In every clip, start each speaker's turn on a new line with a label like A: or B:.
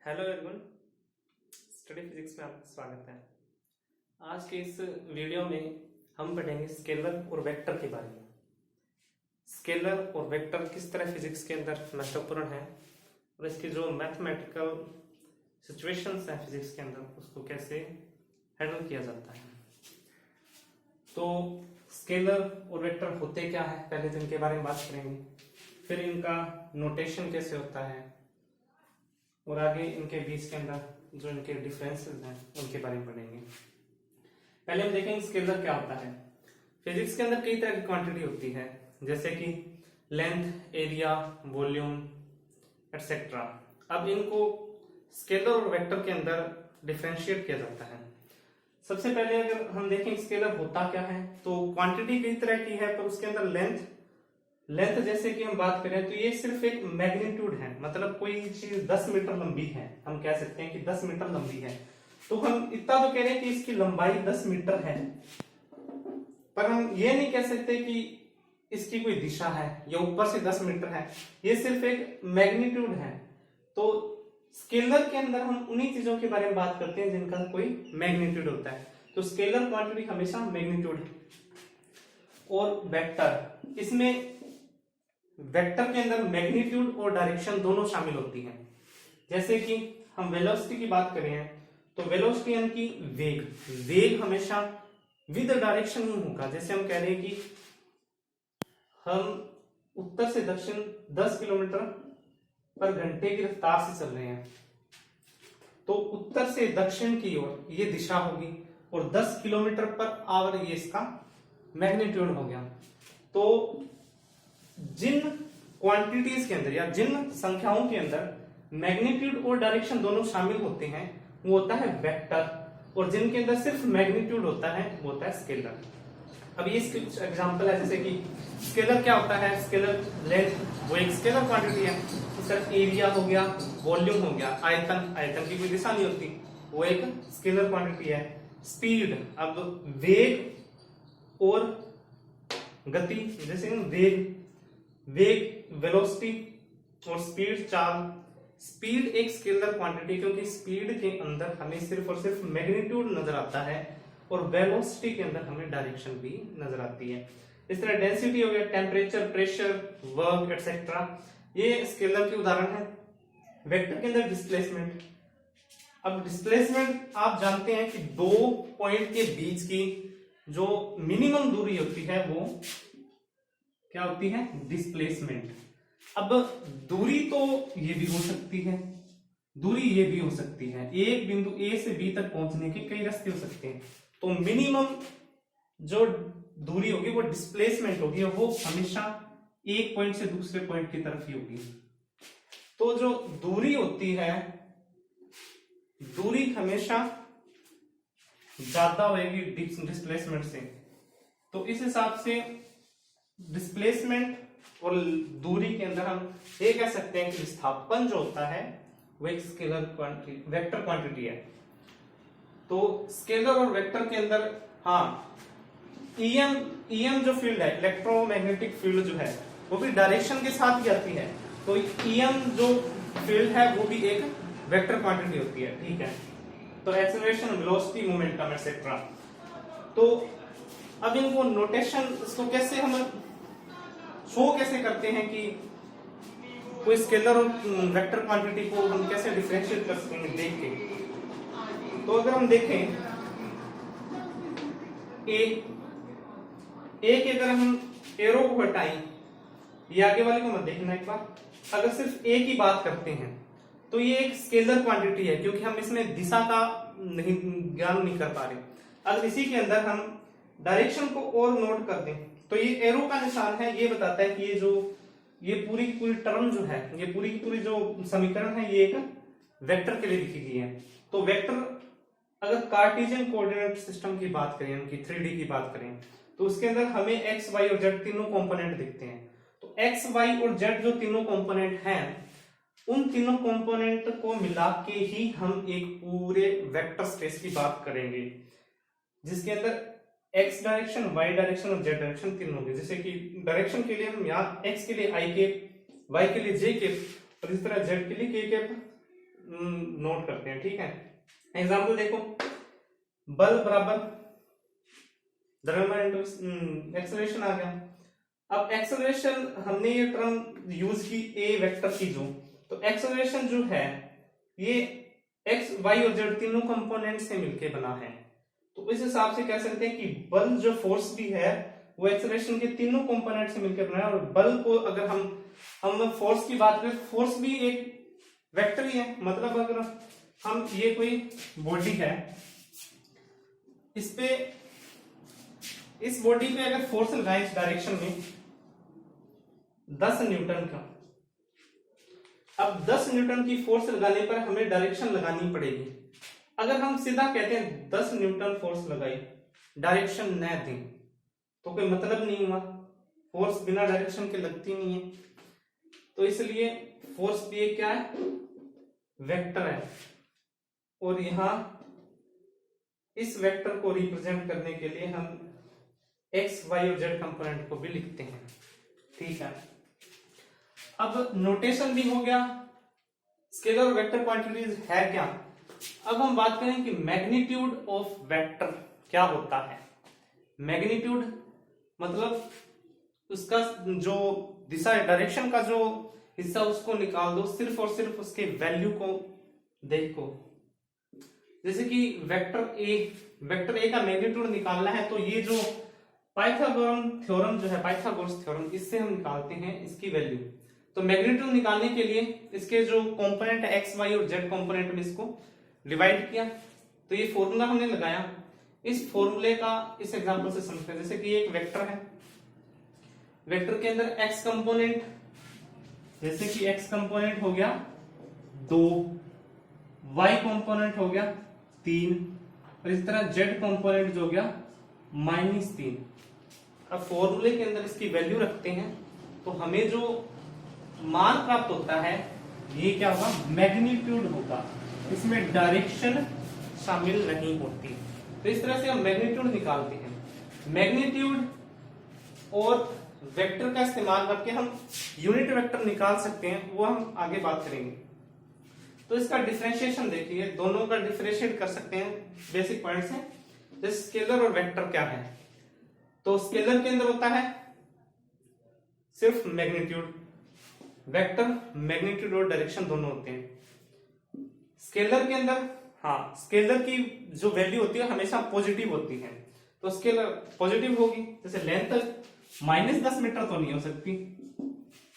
A: Hello everyone, study physics में आपका स्वागत है। आज के इस वीडियो में हम पढ़ेंगे स्केलर और वेक्टर के बारे में। स्केलर और वेक्टर किस तरह फिजिक्स के अंदर महत्वपूर्ण है और इसकी जो मैथमेटिकल सिचुएशंस हैं फिजिक्स के अंदर उसको कैसे हैंडल किया जाता है। तो स्केलर और वेक्टर होते क्या है, पहले तो इनके बारे में बात करेंगे, फिर इनका नोटेशन कैसे होता है और आगे इनके बीच के अंदर जो इनके डिफरेंसेस हैं उनके बारे में पढ़ेंगे। पहले हम देखेंगे स्केलर क्या होता है। फिजिक्स के अंदर कई तरह की क्वांटिटी होती है, जैसे कि लेंथ, एरिया, वॉल्यूम एटसेट्रा। अब इनको स्केलर और वेक्टर के अंदर डिफरेंशिएट किया जाता है। सबसे पहले अगर हम देखें स्केलर होता क्या है, तो क्वांटिटी कई तरह की है, पर उसके अंदर लेंथ जैसे कि हम बात करें तो ये सिर्फ एक मैग्नीट्यूड है, मतलब कोई चीज 10 मीटर लंबी है, हम कह सकते हैं कि 10 मीटर लंबी है, तो हम इतना तो कह रहे हैं कि इसकी लंबाई 10 मीटर है, पर हम ये नहीं कह सकते कि इसकी कोई दिशा है या ऊपर से 10 मीटर है, ये सिर्फ एक मैग्नीट्यूड है। तो स्केलर के अंदर हम उन्हीं चीजों के बारे में बात करते हैं जिनका कोई मैग्नीट्यूड होता है, तो स्केलर क्वांटिटी हमेशा मैग्नीट्यूड है। और वेक्टर, इसमें वेक्टर के अंदर मैग्नीट्यूड और डायरेक्शन दोनों शामिल होती हैं। जैसे कि हम वेलोसिटी की बात करें तो वेलोसिटी यानी कि वेग हमेशा विद डायरेक्शन ही होगा। जैसे हम कह रहे हैं कि हम उत्तर से दक्षिण 10 किलोमीटर पर घंटे की रफ्तार से चल रहे हैं, तो उत्तर से दक्षिण की ओर ये दिशा होगी और 10 किलोमीटर पर आवर ये इसका मैग्नीट्यूड हो गया। तो जिन क्वांटिटीज के अंदर या जिन संख्याओं के अंदर मैग्नीट्यूड और डायरेक्शन दोनों शामिल होते हैं वो होता है वेक्टर, और जिनके अंदर सिर्फ मैग्नीट्यूड होता है वो होता है स्केलर। अब ये इसके कुछ एग्जांपल है, जैसे कि स्केलर क्या होता है, स्केलर लेंथ वो एक स्केलर क्वांटिटी है, तो सर एरिया हो गया, वॉल्यूम हो गया, आयतन की कोई दिशा नहीं होती, वो एक स्केलर क्वांटिटी है। स्पीड, अब वेग और गति, जैसे वेग वेलोसिटी और स्पीड, चाल। स्पीड एक स्केलर क्वांटिटी, क्योंकि स्पीड के अंदर हमें सिर्फ और सिर्फ मैग्नीट्यूड नजर आता है और वेलोसिटी के अंदर हमें डायरेक्शन भी नजर आती है। इस तरह डेंसिटी हो गया, टेम्परेचर, प्रेशर, वर्क एटसेट्रा, ये स्केलर के उदाहरण है। वेक्टर के अंदर डिस्प्लेसमेंट, अब डिस्प्लेसमेंट आप जानते हैं कि दो पॉइंट के बीच की जो मिनिमम दूरी होती है वो क्या होती है, डिस्प्लेसमेंट। अब दूरी तो ये भी हो सकती है, दूरी ये भी हो सकती है, एक बिंदु ए से बी तक पहुंचने के कई रास्ते हो सकते हैं, तो मिनिमम जो दूरी होगी वो डिस्प्लेसमेंट होगी, वो हमेशा एक पॉइंट से दूसरे पॉइंट की तरफ ही होगी। तो जो दूरी होती है, दूरी हमेशा ज्यादा होगी डिस्प्लेसमेंट से, तो इस हिसाब से डिस्प्लेसमेंट और दूरी के अंदर हम ये कह सकते हैं कि विस्थापन जो होता है वो एक स्केलर क्वांटिटी, वेक्टर क्वांटिटी है। तो स्केलर और वेक्टर के अंदर हाँ ईएम जो फील्ड है, इलेक्ट्रोमैग्नेटिक फील्ड जो है, वो भी डायरेक्शन के साथ ही आती है, तो ईएम जो फील्ड है वो भी एक वेक्टर क्वांटिटी होती है, ठीक है। तो एक्सेलरेशन, वेलोसिटी, मोमेंटम एटसेट्रा। तो अब इनको नोटेशन, इसको कैसे हम शो कैसे करते हैं कि कोई स्केलर और वेक्टर क्वांटिटी को हम कैसे डिफरेंशिएट कर सकते हैं देख के। तो अगर हम देखें ए के अगर हम एरो को हटाएं, ये आगे वाले को मत देखना एक बार, अगर सिर्फ ए की बात करते हैं तो ये एक स्केलर क्वांटिटी है, क्योंकि हम इसमें दिशा का नहीं ज्ञान नहीं कर पा रहे। अगर इसी के अंदर हम डायरेक्शन को और नोट कर दें तो ये एरो का निशान है, ये बताता है कि ये पूरी की पूरी टर्म जो है, ये पूरी की पूरी जो समीकरण है ये एक वेक्टर के लिए लिखी गई है। तो वेक्टर, अगर कार्टेशियन कोऑर्डिनेट सिस्टम की बात करें, उनकी 3D की बात करें, तो उसके अंदर हमें एक्स, वाई और जेड तीनों कंपोनेंट दिखते हैं। तो एक्स, वाई और जेड जो तीनों कंपोनेंट हैं, उन तीनों कंपोनेंट को मिला के ही हम एक पूरे वेक्टर स्पेस की बात करेंगे, जिसके अंदर एक्स डायरेक्शन, वाई डायरेक्शन और जेड डायरेक्शन तीन होंगे। जैसे कि डायरेक्शन के लिए हम यहाँ एक्स के लिए आई कैप, वाई के लिए जे कैप और इस तरह जेड के लिए के कैप नोट करते हैं, ठीक है। एग्जाम्पल देखो, बल बराबर द्रव्यमान इंटू एक्सेलरेशन आ गया। अब एक्सेलरेशन हमने ये टर्म यूज की ए वेक्टर की जो, तो एक्सेलरेशन जो है ये एक्स वाई और जेड तीनों कंपोनेंट से मिलके बना है। तो इस हिसाब से कह सकते हैं कि बल जो फोर्स भी है वो एक्सेलरेशन के तीनों कंपोनेंट से मिलकर बना है। और बल को अगर हम फोर्स की बात करें, फोर्स भी एक वेक्टर ही है। मतलब अगर हम ये कोई बॉडी है, इस बॉडी पे अगर फोर्स लगाएं इस डायरेक्शन में 10 न्यूटन का, अब 10 न्यूटन की फोर्स लगाने पर हमें डायरेक्शन लगानी पड़ेगी। अगर हम सीधा कहते हैं 10 न्यूटन फोर्स लगाई, डायरेक्शन न दें, तो कोई मतलब नहीं हुआ। फोर्स बिना डायरेक्शन के लगती नहीं है। तो इसलिए फोर्स भी एक क्या है, वेक्टर है। और यहां इस वेक्टर को रिप्रेजेंट करने के लिए हम एक्स वाई और जेड कंपोनेंट को भी लिखते हैं, ठीक है। अब नोटेशन भी हो गया, स्केलर और वेक्टर क्वांटिटीज है क्या। अब हम बात करें कि मैग्नीट्यूड ऑफ वेक्टर क्या होता है। मैग्नीट्यूड मतलब उसका जो दिशा डायरेक्शन का जो हिस्सा उसको निकाल दो, सिर्फ और सिर्फ उसके वैल्यू को देखो। जैसे कि वेक्टर ए का मैग्नीट्यूड निकालना है, तो ये जो पाइथागोरस थ्योरम जो है, पाइथागोरस थ्योरम, इससे हम निकालते हैं इसकी वैल्यू। तो मैग्नीट्यूड निकालने के लिए इसके जो कंपोनेंट है एक्स वाई और जेड कंपोनेंट में इसको डिवाइड किया, तो ये फॉर्मूला हमने लगाया। इस फॉर्मूले का इस एग्जांपल से समझते हैं। जैसे कि ये एक वेक्टर है, वेक्टर के अंदर एक्स कंपोनेंट, जैसे कि एक्स कंपोनेंट हो गया 2, वाई कंपोनेंट हो गया 3, और इस तरह जेड कंपोनेंट जो हो गया -3। अब फॉर्मूले के अंदर इसकी वैल्यू रखते हैं, तो हमें जो मान प्राप्त होता है ये क्या होगा, मैग्नीट्यूड होगा। इसमें डायरेक्शन शामिल नहीं होती। तो इस तरह से हम मैग्नीट्यूड निकालते हैं। मैग्नीट्यूड और वेक्टर का इस्तेमाल करके हम यूनिट वेक्टर निकाल सकते हैं, वो हम आगे बात करेंगे। तो इसका डिफरेंशिएशन देखिए, दोनों का डिफरेंशिएट कर सकते हैं बेसिक पॉइंट्स हैं। जैसे स्केलर और वेक्टर क्या है, तो स्केलर के अंदर होता है सिर्फ मैग्नीट्यूड, वेक्टर मैग्नीट्यूड और डायरेक्शन दोनों होते हैं। स्केलर के अंदर स्केलर की जो वैल्यू होती है हमेशा पॉजिटिव होती है, तो स्केलर पॉजिटिव होगी। जैसे लेंथ -10 मीटर तो नहीं हो सकती,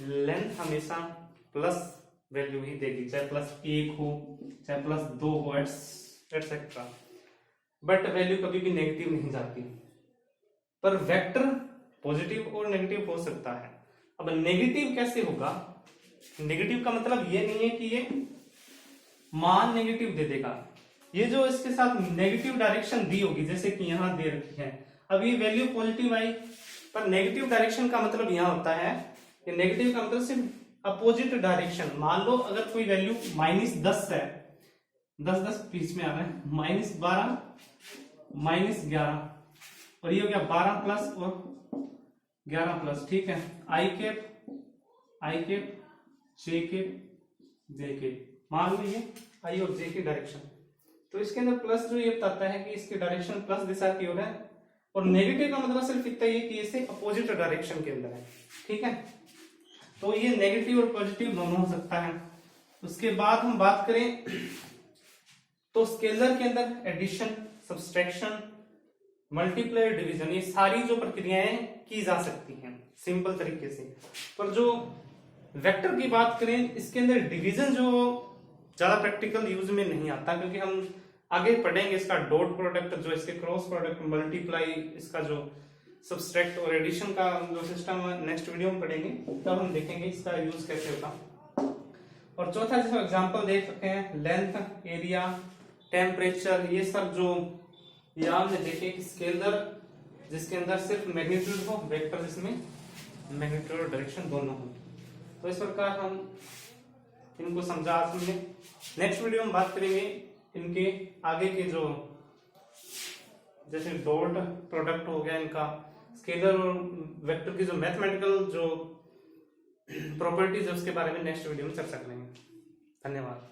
A: लेंथ हमेशा प्लस वैल्यू ही देगी, चाहे +1 हो चाहे +2 हो एटसेट्रा, बट वैल्यू कभी भी नेगेटिव नहीं जाती। पर वेक्टर पॉजिटिव और नेगेटिव हो सकता है। अब नेगेटिव कैसे होगा, नेगेटिव का मतलब ये नहीं है कि ये मान नेगेटिव दे देगा, ये जो इसके साथ नेगेटिव डायरेक्शन दी होगी, जैसे कि यहां दे रखी है, अब ये वैल्यू पॉजिटिव आई, पर नेगेटिव डायरेक्शन का मतलब यहां होता है कि नेगेटिव का मतलब सिर्फ अपोजिट डायरेक्शन। मान लो अगर कोई वैल्यू -10 है, 10 बीच में आ रहा है, -12 -11, और ये हो गया 12 प्लस और 11 प्लस, ठीक है। आई कैप जे कैप, मान लो ये आई और जे की डायरेक्शन, तो इसके अंदर प्लस जो ये बताता है कि इसकी डायरेक्शन प्लस दिशा की ओर है, और नेगेटिव का मतलब सिर्फ इतना ही कि इसे अपोजिट डायरेक्शन के अंदर है, ठीक है। तो ये नेगेटिव और पॉजिटिव दोनों हो सकता है। उसके बाद हम बात करें तो स्केलर के अंदर एडिशन, सब्सट्रैक्शन, मल्टीप्लाई, डिवीजन, ये सारी जो प्रक्रियाएं की जा सकती हैं सिंपल तरीके से। पर जो वेक्टर की बात करें, इसके अंदर डिवीजन जो ज्यादा प्रैक्टिकल यूज में नहीं आता, क्योंकि हम आगे पढ़ेंगे इसका डॉट प्रोडक्ट, जो इसके क्रॉस प्रोडक्ट, मल्टीप्लाई, इसका जो सब्सट्रैक्ट और एडिशन का जो सिस्टम है नेक्स्ट वीडियो में पढ़ेंगे, तब हम देखेंगे इसका यूज कैसे होगा। और चौथा जैसे एग्जांपल देख सकते हैं, लेंथ, एरिया, टेम्परेचर, ये सब जो ये आपने देखे कि स्केलर जिसके अंदर सिर्फ मैग्नीट्यूड हो, वेक्टर जिसमें मैग्नीट्यूड और डायरेक्शन दोनों हो। तो इस प्रकार हम इनको समझा समझे। नेक्स्ट वीडियो में बात करेंगे इनके आगे के जो जैसे डॉट प्रोडक्ट हो गया, इनका स्केलर और वेक्टर की जो मैथमेटिकल जो प्रॉपर्टीज है उसके बारे में नेक्स्ट वीडियो में चर्चा करेंगे। धन्यवाद।